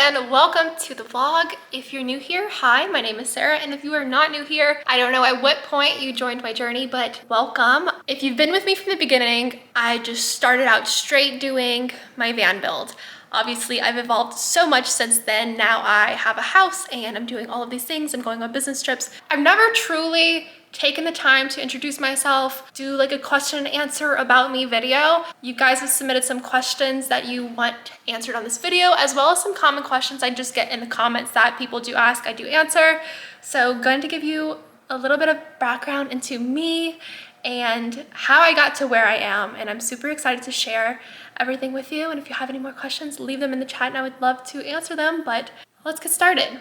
and welcome to the vlog. If you're new here, hi, my name is Sarah, and if you are not new here, I don't know at what point you joined my journey, but welcome. If you've been with me from the beginning, I just started out straight doing my van build. Obviously, I've evolved so much since then. Now I have a house and I'm doing all of these things. I'm going on business trips. I've never truly taken the time to introduce myself, do like a question and answer about me video. You guys have submitted some questions that you want answered on this video, as well as some common questions I just get in the comments that people do ask, I do answer. So going to give you a little bit of background into me and how I got to where I am, and I'm super excited to share everything with you. And if you have any more questions, leave them in the chat and I would love to answer them, but let's get started.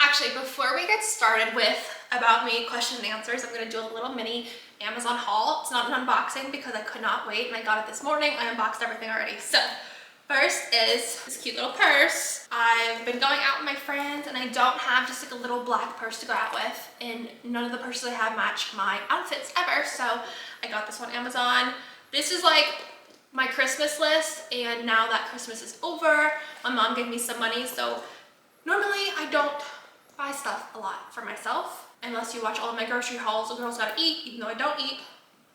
Actually, before we get started with about me question and answers, I'm gonna do a little mini Amazon haul. It's not an unboxing because I could not wait and I got it this morning. I unboxed everything already. So first is this cute little purse. I've been going out with my friends and I don't have just like a little black purse to go out with, and none of the purses I have match my outfits ever, so I got this on Amazon. This is like my Christmas list, and now that Christmas is over, my mom gave me some money, so normally I don't buy stuff a lot for myself unless you watch all of my grocery hauls. A girl's gotta eat, even though I don't eat.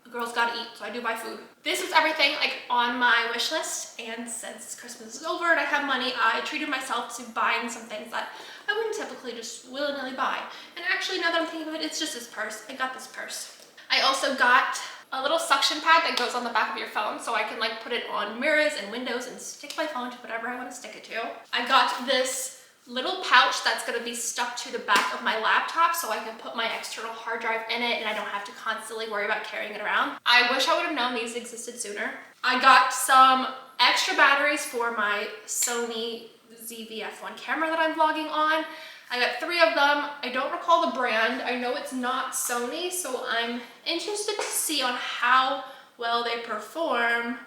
A girl's gotta eat, so I do buy food. This is everything like on my wish list, and since Christmas is over and I have money, I treated myself to buying some things that I wouldn't typically just willy-nilly buy. And actually, now that I'm thinking of it, it's just this purse. I got this purse. I also got a little suction pad that goes on the back of your phone, so I can like put it on mirrors and windows and stick my phone to whatever I want to stick it to. I got this little pouch that's going to be stuck to the back of my laptop so I can put my external hard drive in it and I don't have to constantly worry about carrying it around. I wish I would have known these existed sooner. I got some extra batteries for my Sony ZV-F1 camera that I'm vlogging on. I got 3 of them. I don't recall the brand. I know it's not Sony, so I'm interested to see on how well they perform.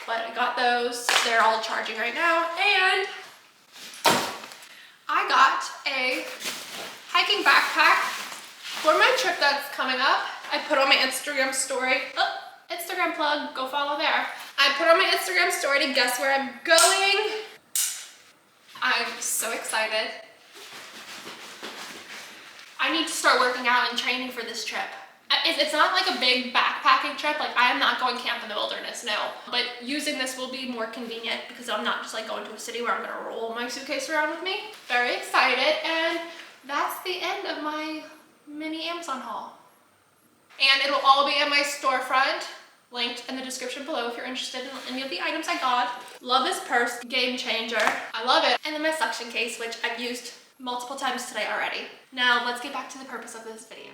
But I got those. They're all charging right now. And I got a hiking backpack for my trip that's coming up. I put on my Instagram story. Oh, Instagram plug, go follow there. I put on my Instagram story to guess where I'm going. I'm so excited. I need to start working out and training for this trip. It's not like a big backpacking trip. Like, I am not going camp in the wilderness, no. But using this will be more convenient because I'm not just like going to a city where I'm gonna roll my suitcase around with me. Very excited, and that's the end of my mini Amazon haul. And it'll all be in my storefront, linked in the description below if you're interested in any of the items I got. Love this purse, game changer. I love it. And then my suction case, which I've used multiple times today already. Now let's get back to the purpose of this video.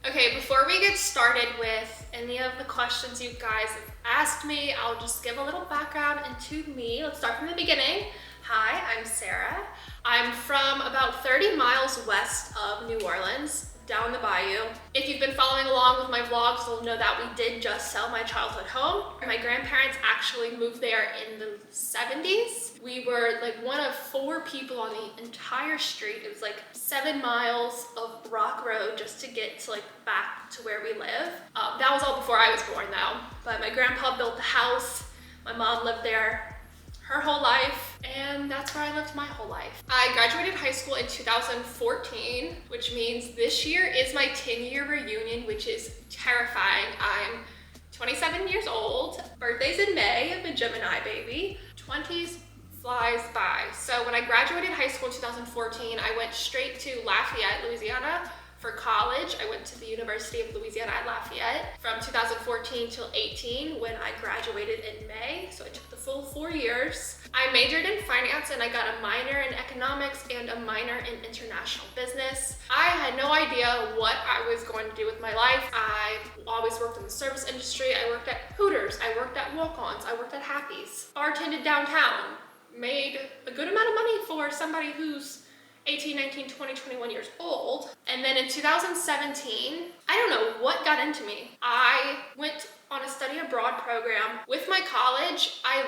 Okay, before we get started with any of the questions you guys have asked me, I'll just give a little background into me. Let's start from the beginning. Hi, I'm Sarah. I'm from about 30 miles west of New Orleans, down the bayou. If you've been following along with my vlogs, you'll know that we did just sell my childhood home. My grandparents actually moved there in the 70s. We were like one of 4 people on the entire street. It was like 7 miles of rock road just to get to like back to where we live. That was all before I was born though. But my grandpa built the house. My mom lived there her whole life, and that's where I lived my whole life. I graduated high school in 2014, which means this year is my 10-year reunion, which is terrifying. I'm 27 years old. Birthday's in May. I'm a Gemini baby. 20s flies by. So when I graduated high school in 2014, I went straight to Lafayette, Louisiana for college. I went to the University of Louisiana at Lafayette from 2014 till 18 when I graduated in May. So I took the full 4 years. I majored in finance and I got a minor in economics and a minor in international business. I had no idea what I was going to do with my life. I always worked in the service industry. I worked at Hooters. I worked at Walk-Ons. I worked at Happy's. Bartended downtown. Made a good amount of money for somebody who's 18, 19, 20, 21 years old. And then in 2017, I don't know what got into me. I went on a study abroad program with my college. I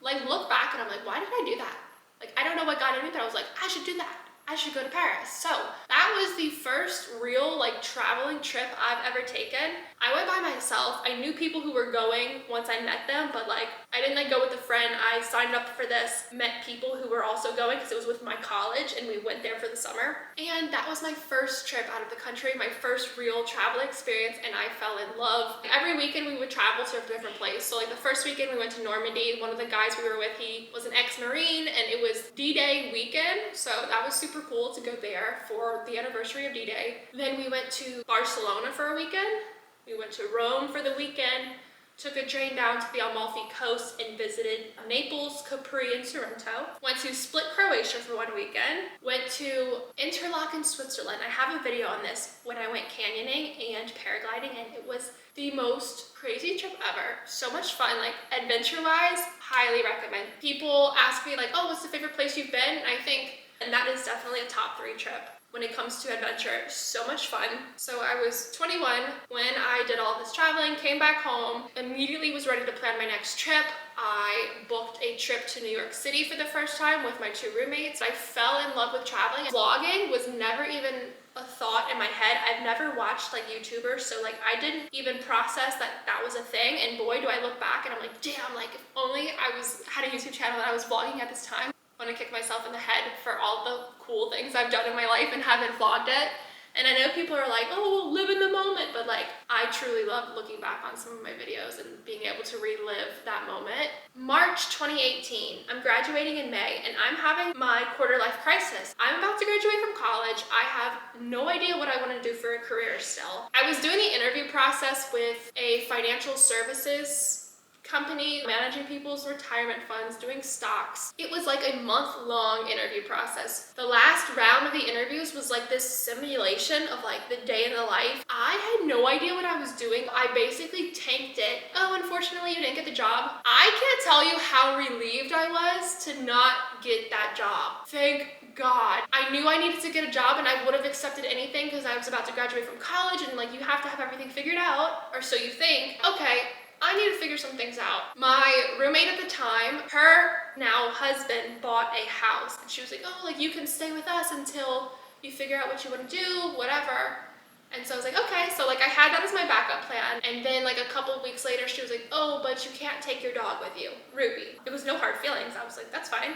like look back and I'm like, why did I do that? Like, I don't know what got in me, but I was like, I should do that. I should go to Paris. So that was the first real like traveling trip I've ever taken. I went by myself. I knew people who were going once I met them, but like I didn't like go with a friend. I signed up for this, met people who were also going because it was with my college and we went there for the summer. And that was my first trip out of the country, my first real travel experience, and I fell in love. Every weekend we would travel to a different place. So like the first weekend we went to Normandy. One of the guys we were with, he was an ex-Marine and it was D-Day weekend. So that was super cool to go there for the anniversary of D-Day. Then we went to Barcelona for a weekend. We went to Rome for the weekend, took a train down to the Amalfi Coast and visited Naples, Capri, and Sorrento. Went to Split, Croatia for one weekend. Went to Interlaken, Switzerland. I have a video on this when I went canyoning and paragliding, and it was the most crazy trip ever. So much fun, like adventure-wise, highly recommend. People ask me like, oh, what's the favorite place you've been? And I think, and that is definitely a top 3 trip when it comes to adventure. So much fun. So I was 21 when I did all this traveling, came back home, immediately was ready to plan my next trip. I booked a trip to New York City for the first time with my 2 roommates. I fell in love with traveling. Vlogging was never even a thought in my head. I've never watched like YouTubers, so like I didn't even process that that was a thing, and boy do I look back and I'm like, damn, like if only I had a YouTube channel that I was vlogging at this time. I want to kick myself in the head for all the cool things I've done in my life and haven't vlogged it. And I know people are like, oh, live in the moment, but like I truly love looking back on some of my videos and being able to relive that moment. March 2018, I'm graduating in May and I'm having my quarter life crisis. I'm about to graduate from college. I have no idea what I want to do for a career still. I was doing the interview process with a financial services company, managing people's retirement funds, doing stocks. It was like a month-long interview process. The last round of the interviews was like this simulation of like the day in the life. I had no idea what I was doing. I basically tanked it. Oh, unfortunately you didn't get the job. I can't tell you how relieved I was to not get that job. Thank God. I knew I needed to get a job and I would have accepted anything because I was about to graduate from college and like you have to have everything figured out, or so you think. Okay, I need to figure some things out. My roommate at the time, her now husband bought a house and she was like, oh, like you can stay with us until you figure out what you want to do, whatever. And so I was like, okay. So like I had that as my backup plan. And then like a couple weeks later, she was like, oh, but you can't take your dog with you, Ruby. It was no hard feelings. I was like, that's fine.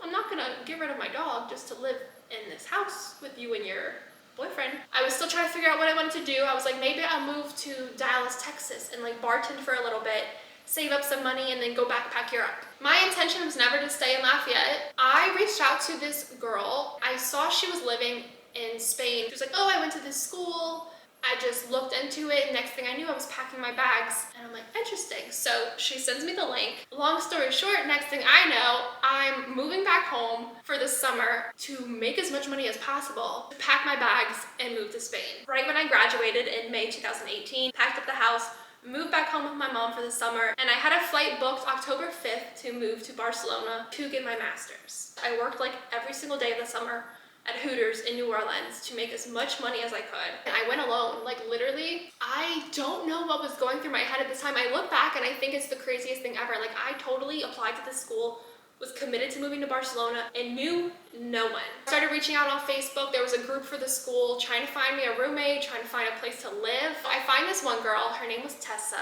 I'm not gonna get rid of my dog just to live in this house with you and your boyfriend. I was still trying to figure out what I wanted to do. I was like, maybe I'll move to Dallas, Texas and like bartend for a little bit, save up some money and then go backpack Europe. My intention was never to stay in Lafayette. I reached out to this girl. I saw she was living in Spain. She was like, oh, I went to this school. I just looked into it. Next thing I knew, I was packing my bags and I'm like, interesting. So she sends me the link. Long story short, next thing I know, I'm moving back home for the summer to make as much money as possible, to pack my bags and move to Spain. Right when I graduated in May 2018, packed up the house, moved back home with my mom for the summer, and I had a flight booked October 5th to move to Barcelona to get my master's. I worked like every single day of the summer at Hooters in New Orleans to make as much money as I could. And I went alone, like literally. I don't know what was going through my head at this time. I look back and I think it's the craziest thing ever. Like I totally applied to this school, was committed to moving to Barcelona and knew no one. Started reaching out on Facebook. There was a group for the school, trying to find me a roommate, trying to find a place to live. I find this one girl, her name was Tessa,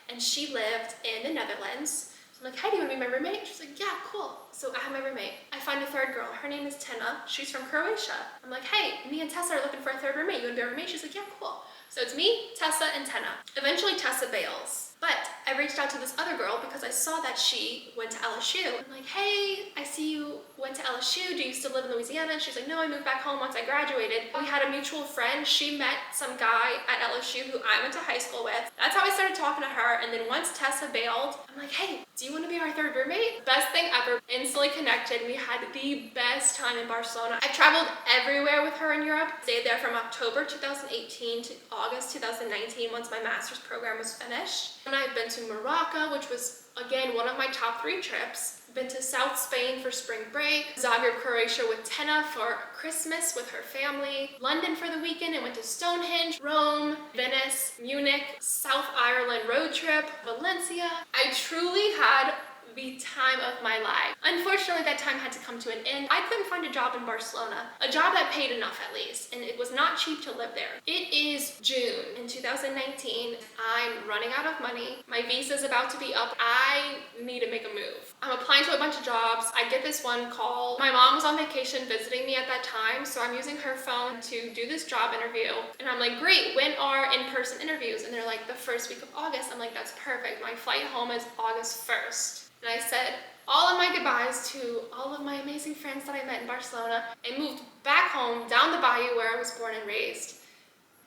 and she lived in the Netherlands. I'm like, hey, do you want to be my roommate? She's like, yeah, cool. So I have my roommate. I find a third girl. Her name is Tina. She's from Croatia. I'm like, hey, me and Tessa are looking for a third roommate. You want to be our roommate? She's like, yeah, cool. So it's me, Tessa, and Tina. Eventually, Tessa bails. But I reached out to this other girl because I saw that she went to LSU. I'm like, hey, I see you went to LSU. Do you still live in Louisiana? And she's like, no, I moved back home once I graduated. We had a mutual friend. She met some guy at LSU who I went to high school with. That's how I started talking to her. And then once Tessa bailed, I'm like, hey, do you want to be our third roommate? Best thing ever. Instantly connected. We had the best time in Barcelona. I traveled everywhere with her in Europe. Stayed there from October 2018 to August 2019 once my master's program was finished. And I've been to Morocco, which was, again, one of my top 3 trips. Been to South Spain for spring break, Zagreb, Croatia with Tina for Christmas with her family, London for the weekend and went to Stonehenge, Rome, Venice, Munich, South Ireland road trip, Valencia. I truly had the time of my life. Unfortunately, that time had to come to an end. I couldn't find a job in Barcelona, a job that paid enough at least, and it was not cheap to live there. It is June in 2019. I'm running out of money. My visa is about to be up. I need to make a move. I'm applying to a bunch of jobs. I get this one call. My mom was on vacation visiting me at that time, so I'm using her phone to do this job interview. And I'm like, great, when are in-person interviews? And they're like, the first week of August. I'm like, that's perfect. My flight home is August 1st. And I said all of my goodbyes to all of my amazing friends that I met in Barcelona and moved back home down the bayou where I was born and raised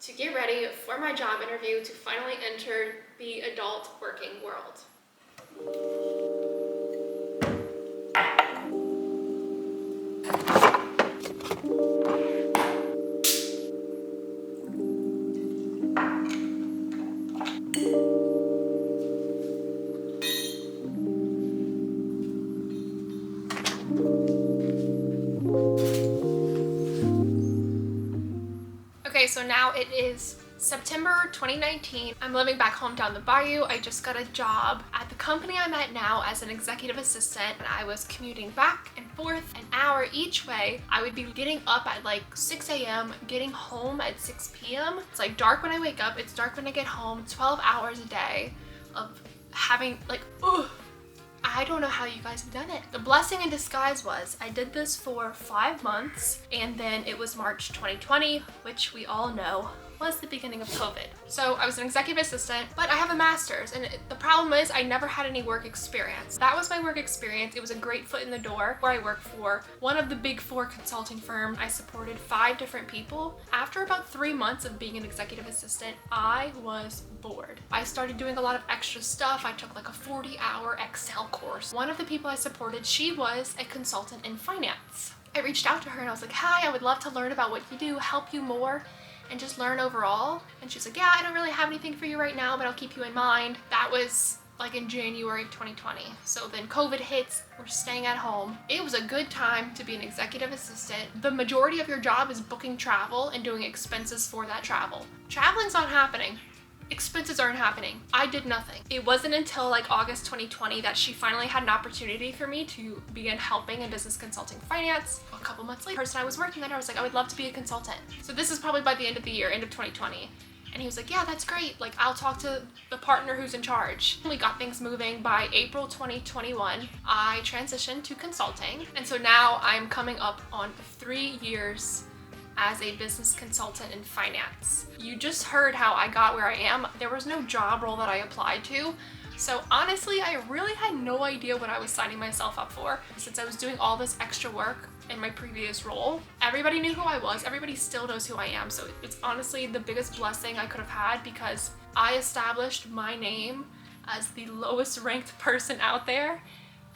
to get ready for my job interview to finally enter the adult working world. Okay, so now it is September 2019. I'm living back home down the bayou. I just got a job at the company I'm at now as an executive assistant, and I was commuting back and forth an hour each way. I would be getting up at like 6 a.m., getting home at 6 p.m. It's like dark when I wake up, it's dark when I get home, 12 hours a day of having like, ugh. I don't know how you guys have done it. The blessing in disguise was I did this for 5 months, and then it was March 2020, which we all know was the beginning of COVID. So I was an executive assistant, but I have a master's, and the problem is I never had any work experience. That was my work experience. It was a great foot in the door where I worked for one of the big 4 consulting firms. I supported 5 different people. After about 3 months of being an executive assistant, I was bored. I started doing a lot of extra stuff. I took like a 40-hour Excel course. One of the people I supported, she was a consultant in finance. I reached out to her and I was like, hi, I would love to learn about what you do, help you more, and just learn overall. And she's like, yeah, I don't really have anything for you right now, but I'll keep you in mind. That was like in January of 2020. So then COVID hits, we're staying at home. It was a good time to be an executive assistant. The majority of your job is booking travel and doing expenses for that travel. Traveling's not happening. Expenses aren't happening. I did nothing. It wasn't until like August 2020 that she finally had an opportunity for me to begin helping in business consulting finance. A couple months later, the person I was working under, I was like, I would love to be a consultant. So this is probably by the end of the year, end of 2020. And he was like, yeah, that's great. Like, I'll talk to the partner who's in charge. We got things moving. By April 2021, I transitioned to consulting. And so now I'm coming up on 3 years as a business consultant in finance. You just heard how I got where I am. There was no job role that I applied to. So honestly, I really had no idea what I was signing myself up for. Since I was doing all this extra work in my previous role, everybody knew who I was. Everybody still knows who I am. So it's honestly the biggest blessing I could have had, because I established my name as the lowest ranked person out there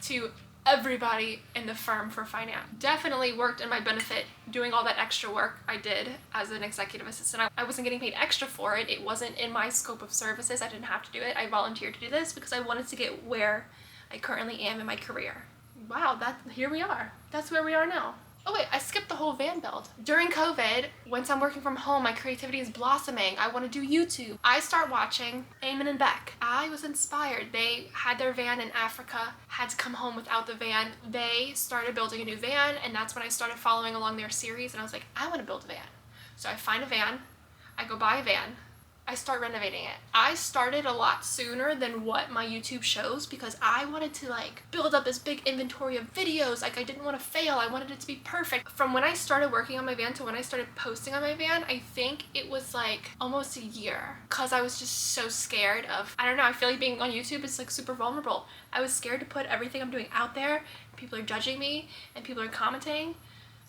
to everybody in the firm for finance. Definitely worked in my benefit doing all that extra work I did as an executive assistant. I wasn't getting paid extra for it. It wasn't in my scope of services. I didn't have to do it. I volunteered to do this because I wanted to get where I currently am in my career. Wow, here we are. That's where we are now. Oh wait, I skipped the whole van build. During COVID, once I'm working from home, my creativity is blossoming. I want to do YouTube. I start watching Eamon and Beck. I was inspired. They had their van in Africa, had to come home without the van. They started building a new van, and that's when I started following along their series, and I was like, I want to build a van. So I find a van, I go buy a van, I start renovating it. I started a lot sooner than what my YouTube shows because I wanted to like build up this big inventory of videos. Like, I didn't want to fail. I wanted it to be perfect. From when I started working on my van to when I started posting on my van, I think it was like almost a year, because I was just so scared of, I don't know, I feel like being on YouTube is like super vulnerable. I was scared to put everything I'm doing out there. People are judging me and people are commenting,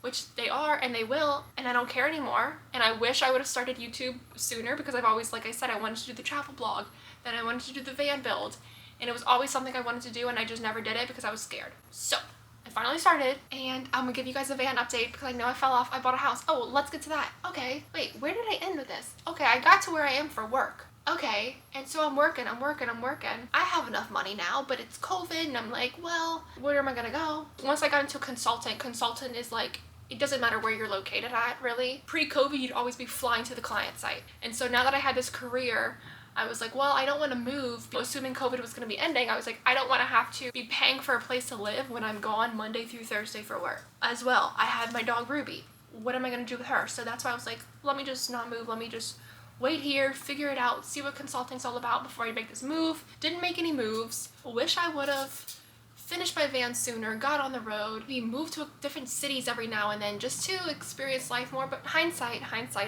which they are and they will, and I don't care anymore. And I wish I would have started YouTube sooner, because I've always, like I said, I wanted to do the travel blog, then I wanted to do the van build, and it was always something I wanted to do, and I just never did it because I was scared. So I finally started, and I'm gonna give you guys a van update because I know I fell off. I bought a house. Oh, let's get to that. Okay, wait, where did I end with this? Okay, I got to where I am for work. Okay, and so I'm working. I have enough money now, but it's COVID, and I'm like, well, where am I gonna go? Once I got into consultant is like, it doesn't matter where you're located at, really. Pre-COVID, you'd always be flying to the client site. And so now that I had this career I was like, well, I don't want to move. Assuming COVID was going to be ending, I was like, I don't want to have to be paying for a place to live when I'm gone Monday through Thursday for work. As well, I had my dog Ruby. What am I going to do with her? So that's why I was like, let me just not move. Let me just wait here, figure it out, see what consulting's all about before I make this move. Didn't make any moves. Wish I would have finished my van sooner, got on the road. We moved to different cities every now and then just to experience life more, but hindsight,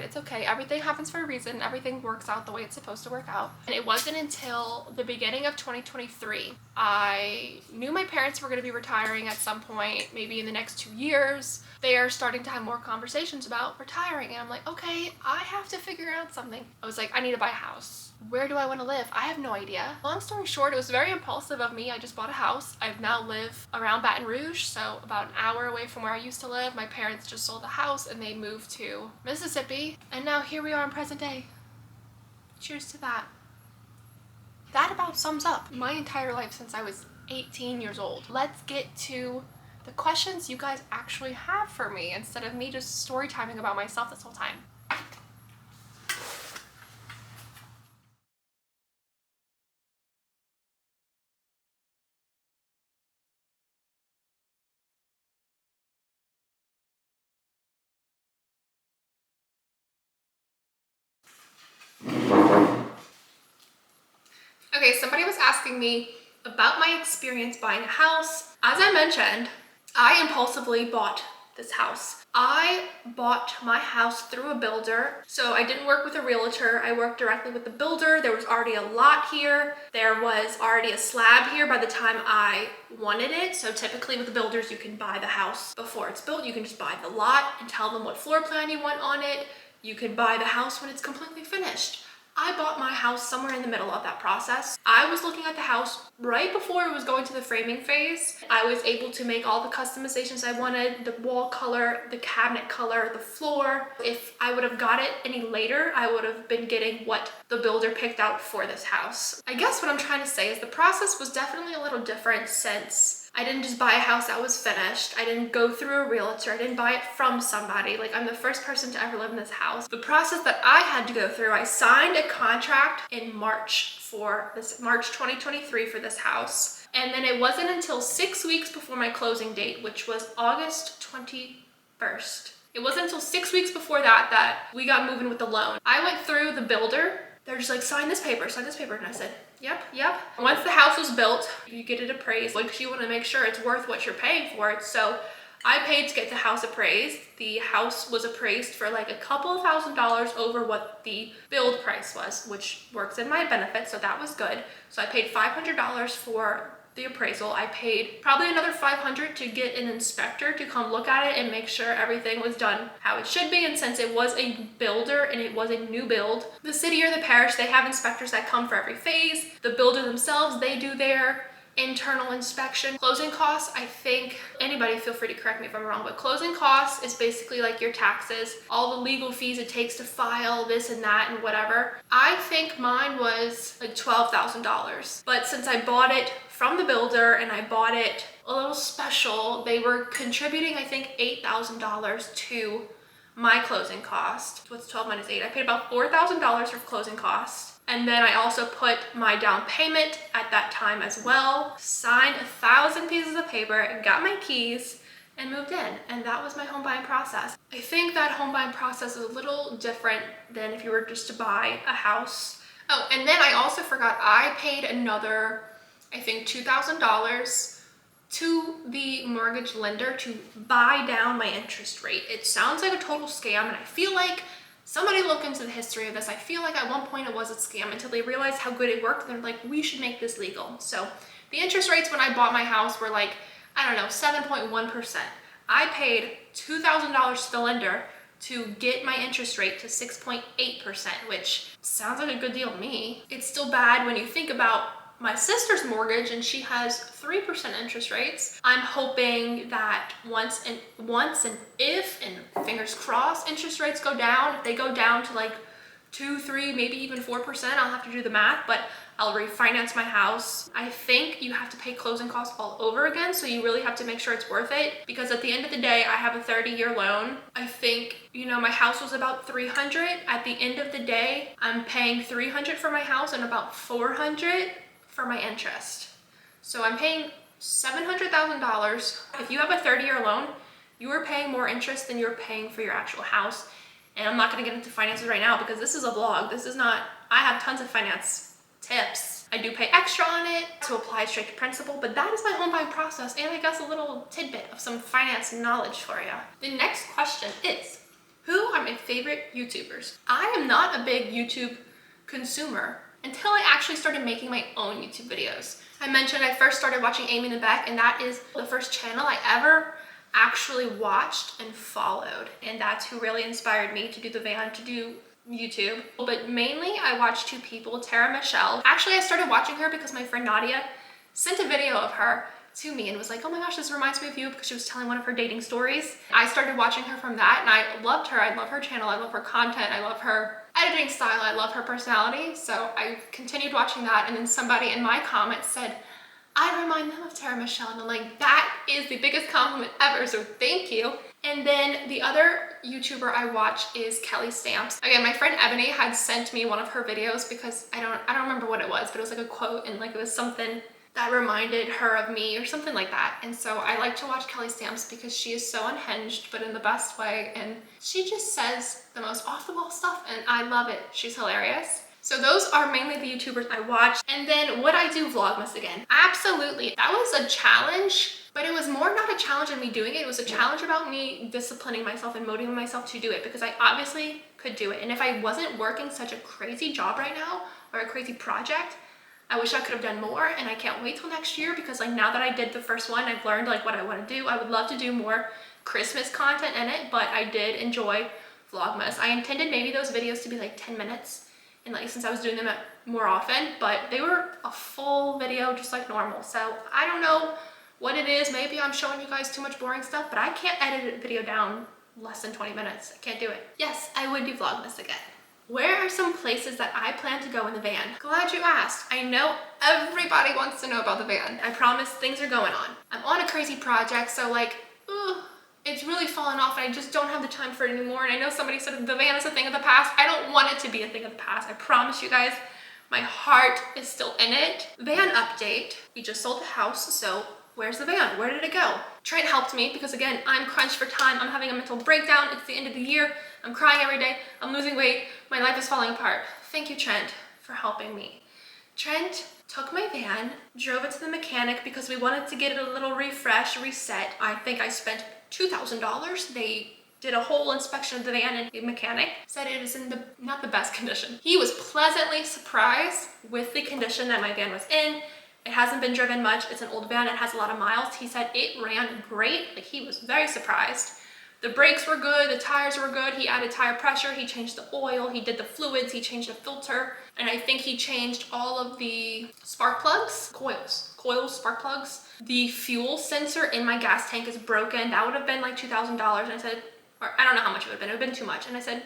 it's okay. Everything happens for a reason. Everything works out the way it's supposed to work out. And it wasn't until the beginning of 2023, I knew my parents were going to be retiring at some point, maybe in the next 2 years. They are starting to have more conversations about retiring, and I'm like, okay, I have to figure out something. I was like, I need to buy a house. Where do I want to live? I have no idea. Long story short, it was very impulsive of me. I just bought a house. I now live around Baton Rouge, so about an hour away from where I used to live. My parents just sold the house and they moved to Mississippi, and now here we are in present day. Cheers to that. That about sums up my entire life since I was 18 years old. Let's get to the questions you guys actually have for me instead of me just story timing about myself this whole time. Okay, somebody was asking me about my experience buying a house. As I mentioned, I impulsively bought this house. I bought my house through a builder. So I didn't work with a realtor. I worked directly with the builder. There was already a lot here. There was already a slab here by the time I wanted it. So typically with the builders, you can buy the house before it's built. You can just buy the lot and tell them what floor plan you want on it. You can buy the house when it's completely finished. I bought my house somewhere in the middle of that process. I was looking at the house right before it was going to the framing phase. I was able to make all the customizations I wanted, the wall color, the cabinet color, the floor. If I would have got it any later, I would have been getting what the builder picked out for this house. I guess what I'm trying to say is the process was definitely a little different since I didn't just buy a house that was finished. I didn't go through a realtor. I didn't buy it from somebody. Like, I'm the first person to ever live in this house. The process that I had to go through, I signed a contract in March 2023 for this house. And then it wasn't until 6 weeks before my closing date, which was August 21st. It wasn't until 6 weeks before that we got moving with the loan. I went through the builder. They're just like, sign this paper. And I said, yep. Once the house was built, you get it appraised. Like, you want to make sure it's worth what you're paying for it. So I paid to get the house appraised. The house was appraised for like a couple of $1,000s over what the build price was, which works in my benefit. So that was good. So I paid $500 for the appraisal. I paid probably another $500 to get an inspector to come look at it and make sure everything was done how it should be. And since it was a builder and it was a new build, the city or the parish, they have inspectors that come for every phase. The builder themselves, they do their internal inspection. Closing costs, I think, anybody feel free to correct me if I'm wrong, but closing costs is basically like your taxes, all the legal fees it takes to file this and that and whatever. I think mine was like $12,000. But since I bought it from the builder and I bought it a little special, they were contributing, I think, $8,000 to my closing cost. What's 12 minus 8? I paid about $4,000 for closing costs. And then I also put my down payment at that time as well, signed 1,000 pieces of paper, got my keys, and moved in. And that was my home buying process. I think that home buying process is a little different than if you were just to buy a house. Oh, and then I also forgot, I paid another, I think, $2,000 to the mortgage lender to buy down my interest rate. It sounds like a total scam, and I feel like somebody look into the history of this. I feel like at one point it was a scam until they realized how good it worked. They're like, we should make this legal. So the interest rates when I bought my house were like, I don't know, 7.1%. I paid $2,000 to the lender to get my interest rate to 6.8%, which sounds like a good deal to me. It's still bad when you think about my sister's mortgage, and she has 3% interest rates. I'm hoping that once and if, and fingers crossed, interest rates go down. If they go down to like 2, 3, maybe even 4%, I'll have to do the math, but I'll refinance my house. I think you have to pay closing costs all over again, so you really have to make sure it's worth it, because at the end of the day, I have a 30-year loan. I think, you know, my house was about $300. At the end of the day, I'm paying $300 for my house and about $400 for my interest. So I'm paying $700,000. If you have a 30-year loan, you are paying more interest than you're paying for your actual house. And I'm not gonna get into finances right now because this is a vlog. This is not, I have tons of finance tips. I do pay extra on it to apply straight to principal, but that is my home buying process, and I guess a little tidbit of some finance knowledge for you. The next question is, who are my favorite YouTubers? I am not a big YouTube consumer until I actually started making my own YouTube videos. I mentioned I first started watching Amy and Beck, and that is the first channel I ever actually watched and followed, and that's who really inspired me to do the van, to do YouTube. But mainly I watched two people, Tara Michelle. Actually, I started watching her because my friend Nadia sent a video of her to me and was like, oh my gosh, this reminds me of you, because she was telling one of her dating stories. I started watching her from that, and I loved her. I love her channel, I love her content, I love her editing style, I love her personality. So I continued watching that, and then somebody in my comments said, I remind them of Tara Michelle, and I'm like, that is the biggest compliment ever, so thank you. And then the other YouTuber I watch is Kelly Stamps. Again, my friend Ebony had sent me one of her videos because I don't remember what it was, but it was like a quote, and like it was something that reminded her of me or something like that. And so I like to watch Kelly Stamps because she is so unhinged, but in the best way, and she just says the most off-the-wall stuff, and I love it. She's hilarious. So those are mainly the YouTubers I watch. And then would I do Vlogmas again? Absolutely. That was a challenge, but it was more not a challenge in me doing it. It was a challenge about me disciplining myself and motivating myself to do it, because I obviously could do it. And if I wasn't working such a crazy job right now or a crazy project, I wish I could have done more, and I can't wait till next year, because like now that I did the first one, I've learned like what I want to do. I would love to do more Christmas content in it, but I did enjoy Vlogmas. I intended maybe those videos to be like 10 minutes. And like, since I was doing them more often, but they were a full video just like normal. So I don't know what it is. Maybe I'm showing you guys too much boring stuff, but I can't edit a video down less than 20 minutes. I can't do it. Yes, I would do Vlogmas again. Where are some places that I plan to go in the van? Glad you asked. I know everybody wants to know about the van. I promise things are going on. I'm on a crazy project, so like, it's really fallen off, and I just don't have the time for it anymore. And I know somebody said the van is a thing of the past. I don't want it to be a thing of the past. I promise you guys, my heart is still in it. Van update. We just sold the house, so where's the van? Where did it go? Trent helped me because again, I'm crunched for time. I'm having a mental breakdown. It's the end of the year. I'm crying every day. I'm losing weight. My life is falling apart. Thank you, Trent, for helping me. Trent took my van, drove it to the mechanic because we wanted to get it a little refresh, reset. I think I spent $2,000. They did a whole inspection of the van, and the mechanic said it is in not the best condition. He was pleasantly surprised with the condition that my van was in. It hasn't been driven much. It's an old van. It has a lot of miles. He said it ran great. Like, he was very surprised. The brakes were good. The tires were good. He added tire pressure. He changed the oil. He did the fluids. He changed the filter. And I think he changed all of the spark plugs, coils, spark plugs. The fuel sensor in my gas tank is broken. That would have been like $2,000. And I said, or I don't know how much it would have been. It would have been too much. And I said,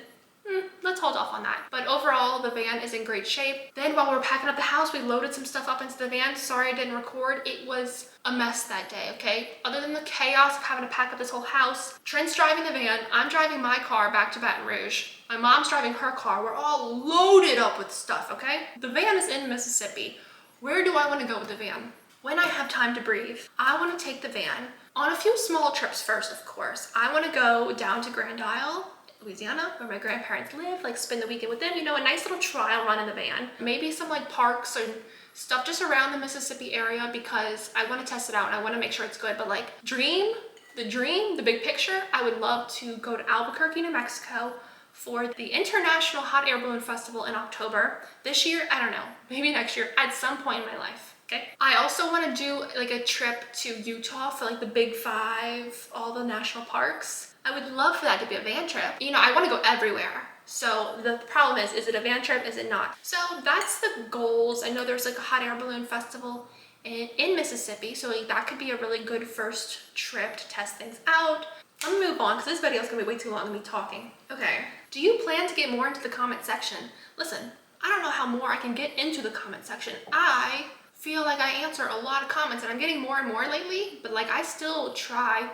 let's hold off on that. But overall, the van is in great shape. Then while we were packing up the house, we loaded some stuff up into the van. Sorry I didn't record. It was a mess that day, okay? Other than the chaos of having to pack up this whole house, Trent's driving the van. I'm driving my car back to Baton Rouge. My mom's driving her car. We're all loaded up with stuff, okay? The van is in Mississippi. Where do I want to go with the van? When I have time to breathe, I want to take the van on a few small trips first, of course. I want to go down to Grand Isle, Louisiana, where my grandparents live, like spend the weekend with them, you know, a nice little trial run in the van. Maybe some like parks and stuff just around the Mississippi area, because I want to test it out and I want to make sure it's good. But like the big picture, I would love to go to Albuquerque, New Mexico for the International Hot Air Balloon Festival in October. This year, I don't know, maybe next year, at some point in my life. Okay. I also want to do like a trip to Utah for like the Big Five, all the national parks. I would love for that to be a van trip. You know, I want to go everywhere. So the problem is it a van trip? Is it not? So that's the goals. I know there's like a hot air balloon festival in Mississippi. So like that could be a really good first trip to test things out. I'm gonna move on because this video is gonna be way too long of me talking. Okay. Do you plan to get more into the comment section? Listen, I don't know how more I can get into the comment section. I feel like I answer a lot of comments, and I'm getting more and more lately, but like I still try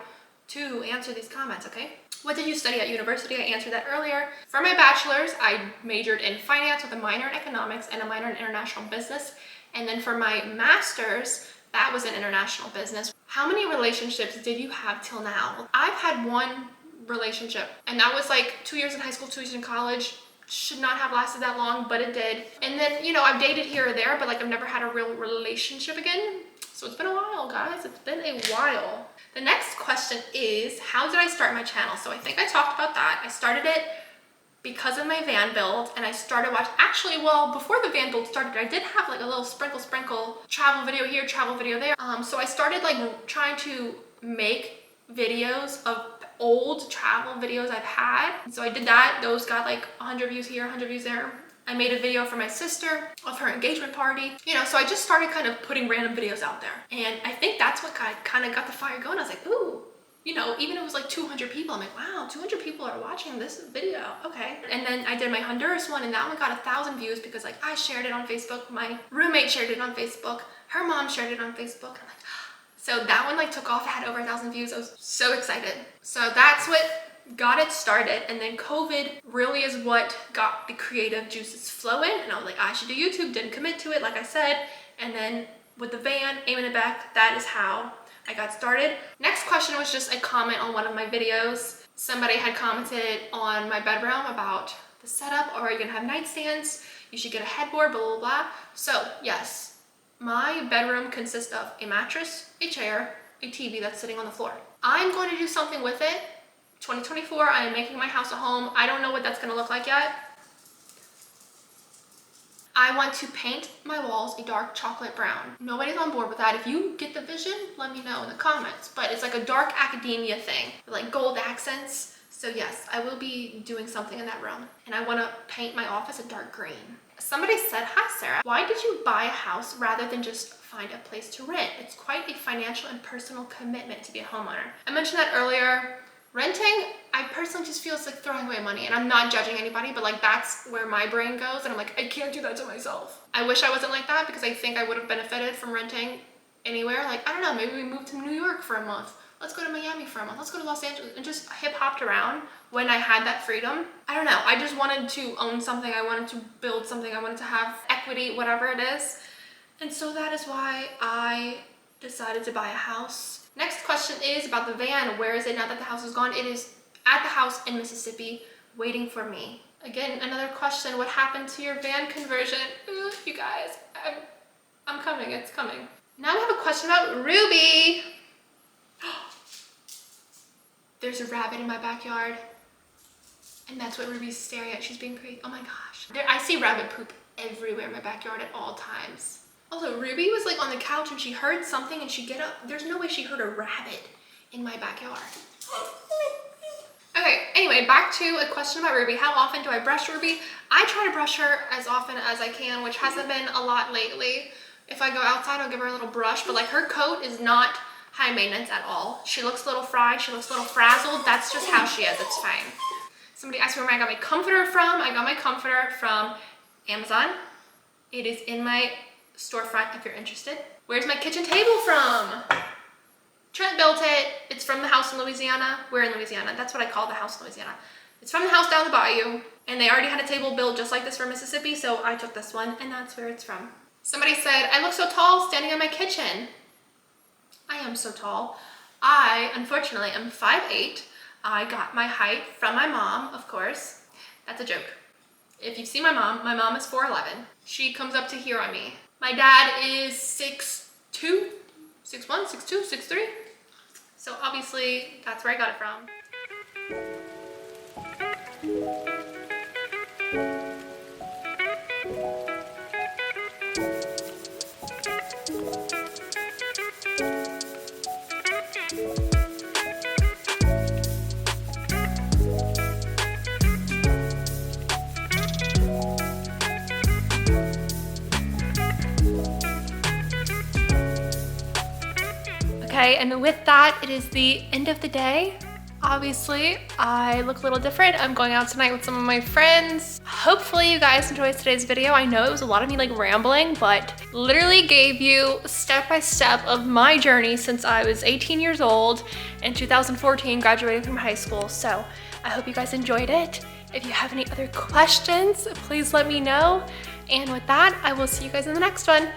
to answer these comments, okay? What did you study at university? I answered that earlier. For my bachelor's, I majored in finance with a minor in economics and a minor in international business. And then for my master's, that was in international business. How many relationships did you have till now? I've had one relationship, and that was like 2 years in high school, 2 years in college. Should not have lasted that long, but it did. And then, you know, I've dated here or there, but like I've never had a real relationship again. So it's been a while, guys. It's been a while. The next question is, how did I start my channel? So I think I talked about that. I started it because of my van build, and I started watching, actually, well, before the van build started, I did have like a little sprinkle travel video here, travel video there. So I started like trying to make videos of old travel videos I've had. So I did that. Those got like 100 views here, 100 views there. I made a video for my sister of her engagement party. You know, so I just started kind of putting random videos out there. And I think that's what kind of got the fire going. I was like, ooh, you know, even if it was like 200 people, I'm like, wow, 200 people are watching this video. Okay. And then I did my Honduras one, and that one got 1,000 views because like I shared it on Facebook. My roommate shared it on Facebook. Her mom shared it on Facebook. I'm like, so that one like took off. It had over 1,000 views. I was so excited. So that's what got it started. And then COVID really is what got the creative juices flowing. And I was like, I should do YouTube. Didn't commit to it, like I said. And then with the van, aiming it back, that is how I got started. Next question was just a comment on one of my videos. Somebody had commented on my bedroom about the setup. Or are you gonna have nightstands? You should get a headboard, blah, blah, blah. So yes. My bedroom consists of a mattress, a chair, a TV that's sitting on the floor. I'm going to do something with it. 2024, I am making my house a home. I don't know what that's going to look like yet. I want to paint my walls a dark chocolate brown. Nobody's on board with that. If you get the vision, let me know in the comments. But it's like a dark academia thing, with like gold accents. So yes, I will be doing something in that room. And I want to paint my office a dark green. Somebody said, hi Sarah, why did you buy a house rather than just find a place to rent? It's quite a financial and personal commitment to be a homeowner. I mentioned that earlier. Renting, I personally just feel it's like throwing away money, and I'm not judging anybody, but like that's where my brain goes, and I'm like, I can't do that to myself. I wish I wasn't like that, because I think I would have benefited from renting anywhere. Like, I don't know, maybe we moved to New York for a month. Let's go to Miami for a month. Let's go to Los Angeles, and just hip hopped around when I had that freedom. I don't know. I just wanted to own something. I wanted to build something. I wanted to have equity, whatever it is. And so that is why I decided to buy a house. Next question is about the van. Where is it now that the house is gone? It is at the house in Mississippi waiting for me. Again, another question. What happened to your van conversion? Ooh, you guys, I'm coming. It's coming. Now we have a question about Ruby. There's a rabbit in my backyard, and that's what Ruby's staring at. She's being crazy. Oh my gosh. I see rabbit poop everywhere in my backyard at all times. Also, Ruby was like on the couch and she heard something and she get up. There's no way she heard a rabbit in my backyard. Okay, anyway, back to a question about Ruby. How often do I brush Ruby? I try to brush her as often as I can, which hasn't been a lot lately. If I go outside, I'll give her a little brush, but like her coat is not high maintenance at all. She looks a little fried, she looks a little frazzled. That's just how she is, it's fine. Somebody asked me where I got my comforter from. I got my comforter from Amazon. It is in my storefront if you're interested. Where's my kitchen table from? Trent built it. It's from the house in Louisiana. We're in Louisiana. That's what I call the house in Louisiana. It's from the house down the bayou, and they already had a table built just like this for Mississippi, so I took this one, and that's where it's from. Somebody said, I look so tall standing in my kitchen. I am so tall. I, unfortunately, am 5'8". I got my height from my mom, of course. That's a joke. If you've seen my mom is 4'11". She comes up to here on me. My dad is 6'2", 6'1", 6'2", 6'3". So obviously, that's where I got it from. Okay, and with that, it is the end of the day. Obviously, I look a little different. I'm going out tonight with some of my friends. Hopefully you guys enjoyed today's video. I know it was a lot of me like rambling, but literally gave you step by step of my journey since I was 18 years old in 2014, graduating from high school. So I hope you guys enjoyed it. If you have any other questions, please let me know. And with that, I will see you guys in the next one.